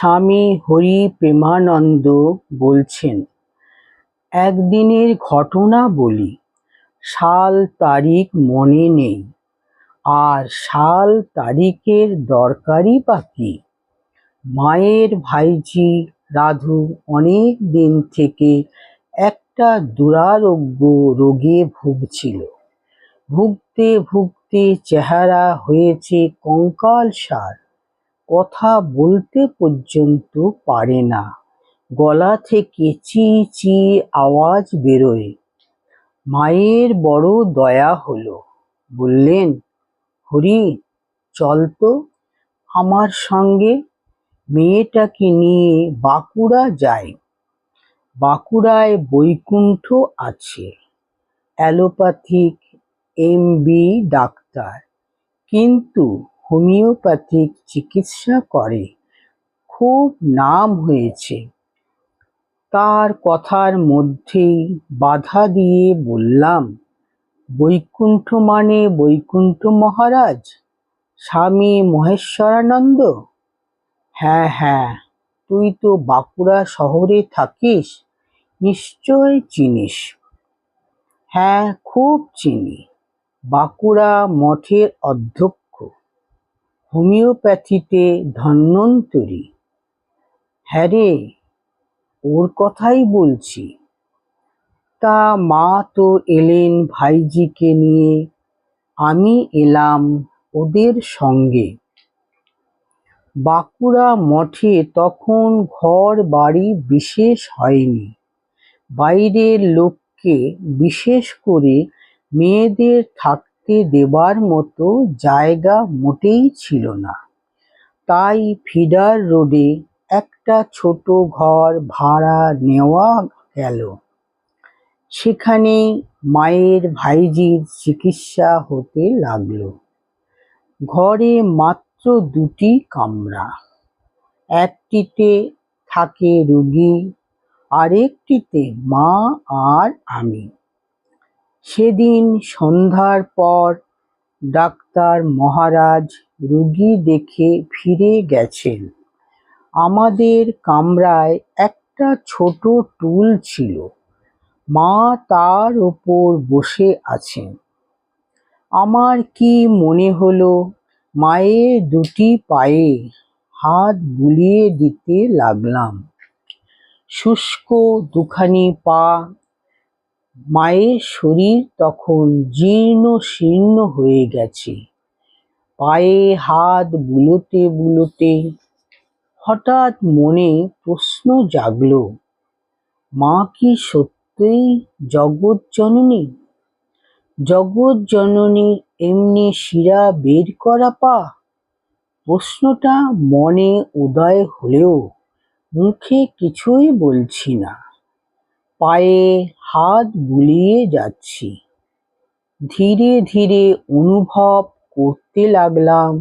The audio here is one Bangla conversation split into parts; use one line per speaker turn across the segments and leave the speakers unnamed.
স্বামী হরি প্রেমানন্দ বলছেন, একদিনের ঘটনা বলি। সাল তারিখ মনে নেই, আর সাল তারিখের দরকারই বা কি। মায়ের ভাইঝি রাধু অনেক দিন থেকে একটা দুরারোগ্য রোগে ভুগছিল। ভুগতে ভুগতে চেহারা হয়েছে কঙ্কালসার। কথা বলতে পর্যন্ত পারে না। গলা থেকে চি চি আওয়াজ বেরোয়। মায়ের বড় দয়া হলো। বললেন, হরি, চল তো আমার সঙ্গে, মেয়েটাকে নিয়ে বাঁকুড়া যাই। বাঁকুড়ায় বৈকুণ্ঠ আছে, অ্যালোপ্যাথিক এমবি ডাক্তার, কিন্তু হোমিওপ্যাথিক চিকিৎসা করে। খুব নাম হয়েছে। তার কথার মধ্যেই বাধা দিয়ে বললাম, বৈকুণ্ঠ মানে বৈকুণ্ঠ মহারাজ, স্বামী মহেশ্বরানন্দ? হ্যাঁ হ্যাঁ, তুই তো বাঁকুড়া শহরে থাকিস, নিশ্চয় চিনিস। হ্যাঁ, খুব চিনি। বাঁকুড়া মঠের অধ্যক্ষ, হোমিওপ্যাথিতে ধন্বন্তরী। হ্যাঁ রে, ওর কথাই বলছি। তা মা তো এলেন ভাইঝিকে নিয়ে, আমি এলাম ওদের সঙ্গে। বাঁকুড়া মঠে তখন ঘর বাড়ি বিশেষ হয়নি। বাইরের লোককে, বিশেষ করে মেয়েদের থাকতে দেবার মতো জায়গা মোটেই ছিল না। তাই ফিডার রোডে একটা ছোট ঘর ভাড়া নেওয়া গেল। সেখানেই মায়ের ভাইঝির চিকিৎসা হতে লাগলো। ঘরে মাত্র 2টি কামরা। একটিতে থাকে রোগী, আরেকটিতে মা আর আমি। সেদিন সন্ধ্যার পর ডাক্তার মহারাজ রোগী দেখে ফিরে গেছেন। আমাদের কামরায় একটা ছোট টুল ছিল, মা তার ওপর বসে আছেন। আমার কি মনে হলো, মায়ের 2টি পায়ে হাত বুলিয়ে দিতে লাগলাম। শুষ্ক 2খানি পা। মায়ের শরীর তখন জীর্ণ শীর্ণ হয়ে গেছে। পায়ে হাত বুলোতে বুলোতে হঠাৎ মনে প্রশ্ন জাগল, মা কি সত্যিই জগৎজননী? জগৎজননীর এমনি শিরা বের করা পা? প্রশ্নটা মনে উদয় হলেও মুখে কিছুই বলছি না। পায়ে হাত বুলিয়ে যাচ্ছি। ধীরে ধীরে অনুভব করতে লাগলাম,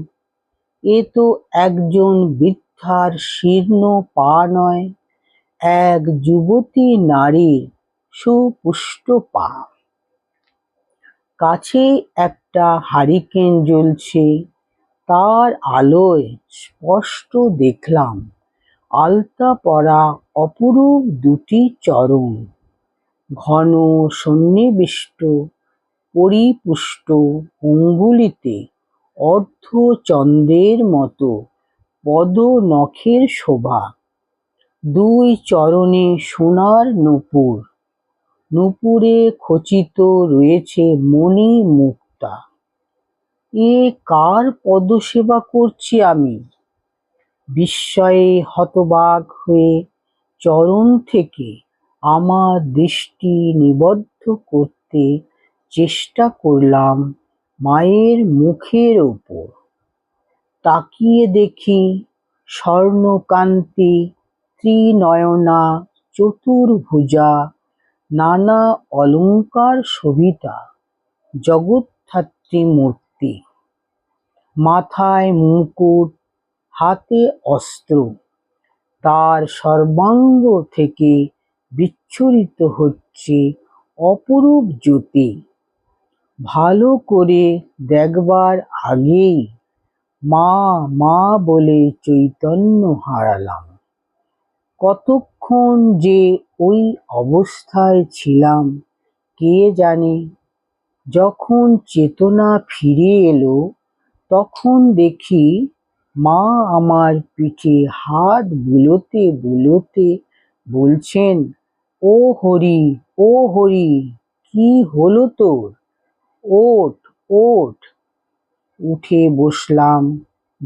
এ তো একজন বৃদ্ধার শীর্ণ পা নয়, এক যুবতী নারীর সুপুষ্ট পা। কাছে একটা হারিকেন জ্বলছে, তার আলোয় স্পষ্ট দেখলাম আলতা পরা অপরূপ 2টি চরণ, ঘন সন্নিবিষ্ট পরিপুষ্ট অঙ্গুলিতে অর্ধচন্দ্রের মতো পদনখের শোভা। 2 চরণে সোনার নূপুর, নূপুরে খচিত রয়েছে মণি মুক্তা। এ কার পদসেবা করছি আমি? বিস্ময়ে হতবাক হয়ে চরণ থেকে আমার দৃষ্টি নিবদ্ধ করতে চেষ্টা করলাম মায়ের মুখের ওপর। তাকিয়ে দেখি স্বর্ণকান্তি, ত্রিনয়না, চতুর্ভুজা, নানা অলঙ্কার শোভিতা জগদ্ধাত্রী মূর্তি। মাথায় মুকুট, হাতে অস্ত্র। তার সর্বাঙ্গ থেকে বিচ্ছুরিত হচ্ছে অপরূপ জ্যোতি। ভালো করে দেখবার আগেই মা মা বলে চৈতন্য হারালাম। কতক্ষণ যে ওই অবস্থায় ছিলাম কে জানে। যখন চেতনা ফিরে এলো তখন দেখি মা আমার পিঠে হাত বুলোতে বুলোতে বলছেন, ও হরি, ও হরি, কি হলো তোর? ওঠ, ওঠ। উঠে বসলাম,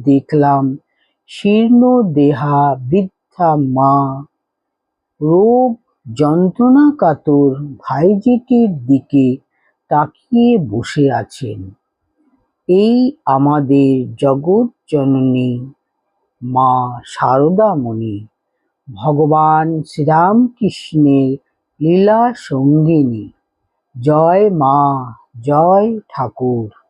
দেখলাম শীর্ণ দেহা বৃদ্ধা মা রোগ যন্ত্রণাকাতর ভাইঝিটির দিকে তাকিয়ে বসে আছেন। এই আমাদের জগৎজননী মা শারদামণি, ভগবান শ্রীরামকৃষ্ণের লীলা সঙ্গিনী। জয় মা, জয় ঠাকুর।